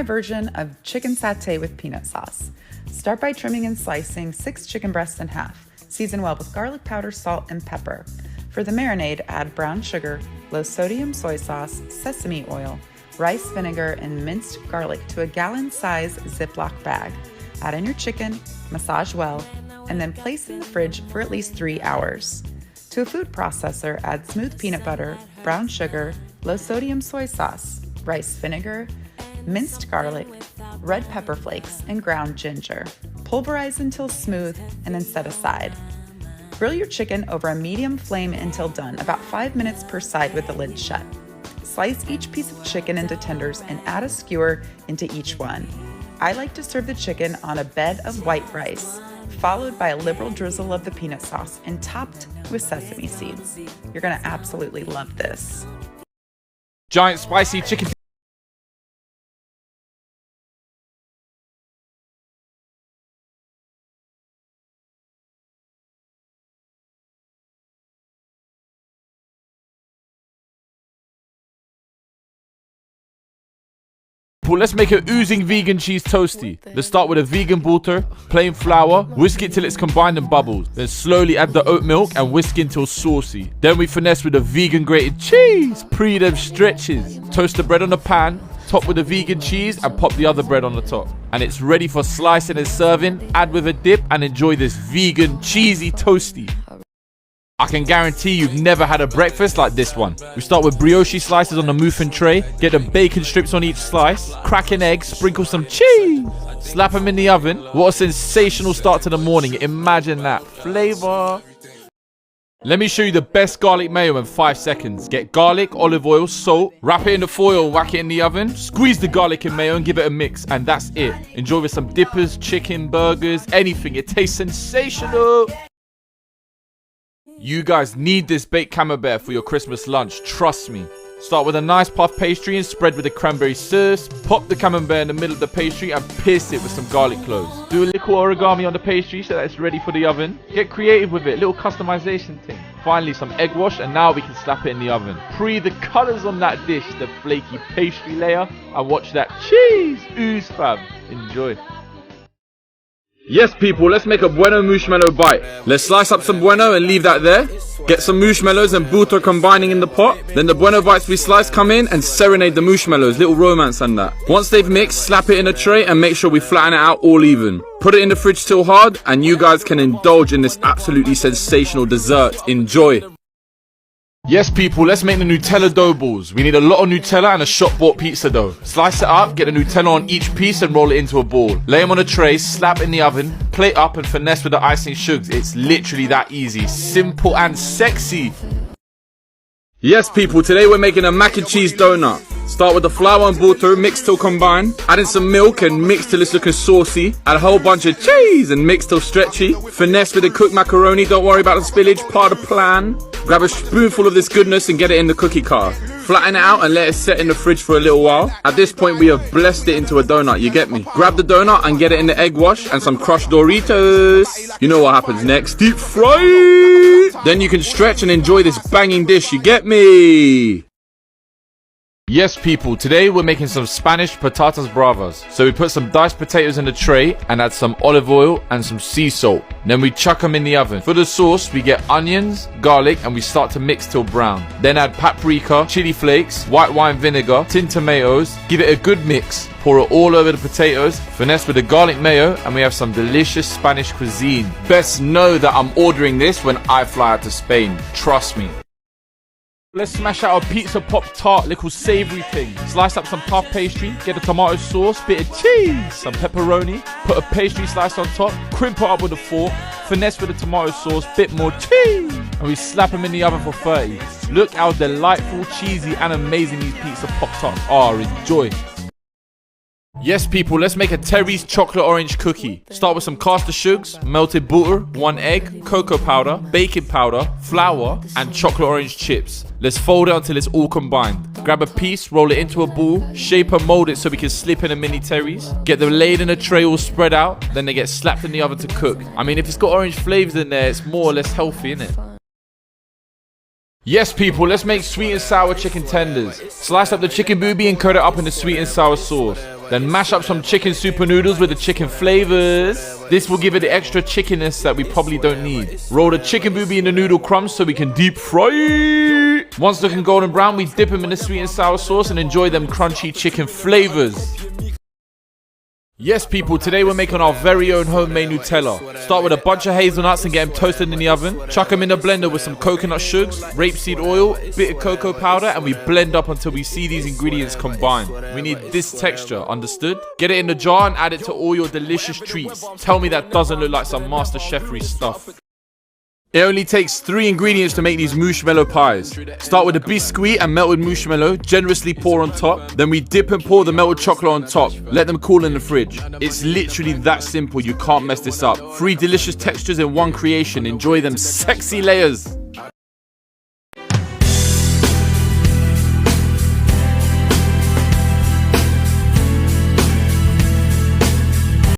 version of chicken satay with peanut sauce. Start by trimming and slicing 6 chicken breasts in half. Season well with garlic powder, salt, and pepper. For the marinade, add brown sugar, low-sodium soy sauce, sesame oil, rice vinegar, and minced garlic to a gallon-size Ziploc bag. Add in your chicken, massage well, and then place in the fridge for at least 3 hours. To a food processor, add smooth peanut butter, brown sugar, low-sodium soy sauce, rice vinegar, minced garlic, red pepper flakes, and ground ginger. Pulverize until smooth and then set aside. Grill your chicken over a medium flame until done, about 5 minutes per side with the lid shut. Slice each piece of chicken into tenders and add a skewer into each one. I like to serve the chicken on a bed of white rice, followed by a liberal drizzle of the peanut sauce and topped with sesame seeds. You're gonna absolutely love this. Giant spicy chicken. Let's make an oozing vegan cheese toasty. Let's start with a vegan butter, plain flour, whisk it till it's combined and bubbles. Then slowly add the oat milk and whisk until saucy. Then we finesse with a vegan grated cheese. Pre them stretches. Toast the bread on the pan, top with the vegan cheese and pop the other bread on the top. And it's ready for slicing and serving. Add with a dip and enjoy this vegan cheesy toasty. I can guarantee you've never had a breakfast like this one. We start with brioche slices on the muffin tray, get the bacon strips on each slice, crack an egg, sprinkle some cheese, slap them in the oven. What a sensational start to the morning. Imagine that flavor. Let me show you the best garlic mayo in 5 seconds. Get garlic, olive oil, salt, wrap it in the foil, whack it in the oven, squeeze the garlic and mayo and give it a mix, and that's it. Enjoy with some dippers, chicken, burgers, anything. It tastes sensational. You guys need this baked camembert for your Christmas lunch, trust me. Start with a nice puff pastry and spread with the cranberry sauce. Pop the camembert in the middle of the pastry and pierce it with some garlic cloves. Do a little origami on the pastry so that it's ready for the oven. Get creative with it, little customization thing. Finally, some egg wash, and now we can slap it in the oven. Pre the colors on that dish, the flaky pastry layer, and watch that cheese ooze, fam. Enjoy. Yes, people, let's make a bueno marshmallow bite. Let's slice up some bueno and leave that there. Get some marshmallows and butter combining in the pot. Then the bueno bites we slice come in and serenade the marshmallows, little romance and that. Once they've mixed, slap it in a tray and make sure we flatten it out all even. Put it in the fridge till hard and you guys can indulge in this absolutely sensational dessert. Enjoy. Yes, people, let's make the Nutella dough balls. We need a lot of Nutella and a shop-bought pizza dough. Slice it up, get the Nutella on each piece and roll it into a ball. Lay them on a tray, slap in the oven, plate up and finesse with the icing sugars. It's literally that easy, simple and sexy. Yes, people, today we're making a mac and cheese donut. Start with the flour and butter, mix till combined. Add in some milk and mix till it's looking saucy. Add a whole bunch of cheese and mix till stretchy. Finesse with the cooked macaroni, don't worry about the spillage, part of the plan. Grab a spoonful of this goodness and get it in the cookie car. Flatten it out and let it set in the fridge for a little while. At this point we have blessed it into a donut, you get me? Grab the donut and get it in the egg wash and some crushed Doritos. You know what happens next, deep fry it. Then you can stretch and enjoy this banging dish, you get me? Yes, people, today we're making some Spanish patatas bravas. So we put some diced potatoes in the tray and add some olive oil and some sea salt. Then we chuck them in the oven. For the sauce, we get onions, garlic, and we start to mix till brown. Then add paprika, chili flakes, white wine vinegar, tin tomatoes. Give it a good mix. Pour it all over the potatoes, finesse with the garlic mayo, and we have some delicious Spanish cuisine. Best know that I'm ordering this when I fly out to Spain. Trust me. Let's smash out a pizza pop tart, little savory thing. Slice up some puff pastry, get a tomato sauce, bit of cheese, some pepperoni, put a pastry slice on top, crimp it up with a fork, finesse with the tomato sauce, bit more cheese, and we slap them in the oven for 30. Look how delightful, cheesy, and amazing these pizza pop tarts are. Enjoy. Yes, people, let's make a Terry's chocolate orange cookie. Start with some caster sugars, melted butter, 1 egg, cocoa powder, baking powder, flour, and chocolate orange chips. Let's fold it until it's all combined. Grab a piece, roll it into a ball, shape and mold it so we can slip in a mini Terry's. Get them laid in a tray all spread out, then they get slapped in the oven to cook. I mean, if it's got orange flavors in there, it's more or less healthy, innit? Yes, people, let's make sweet and sour chicken tenders. Slice up the chicken booby and coat it up in the sweet and sour sauce. Then mash up some chicken super noodles with the chicken flavors. This will give it the extra chickenness that we probably don't need. Roll the chicken booby in the noodle crumbs so we can deep fry it. Once looking golden brown, we dip them in the sweet and sour sauce and enjoy them crunchy chicken flavors. Yes, people, today we're making our very own homemade Nutella. Start with a bunch of hazelnuts and get them toasted in the oven. Chuck them in the blender with some coconut sugars, rapeseed oil, bit of cocoa powder, and we blend up until we see these ingredients combine. We need this texture, understood? Get it in the jar and add it to all your delicious treats. Tell me that doesn't look like some master chef-y stuff. It only takes 3 ingredients to make these marshmallow pies. Start with a biscuit and melted marshmallow, generously pour on top. Then we dip and pour the melted chocolate on top. Let them cool in the fridge. It's literally that simple, you can't mess this up. 3 delicious textures in one creation. Enjoy them sexy layers.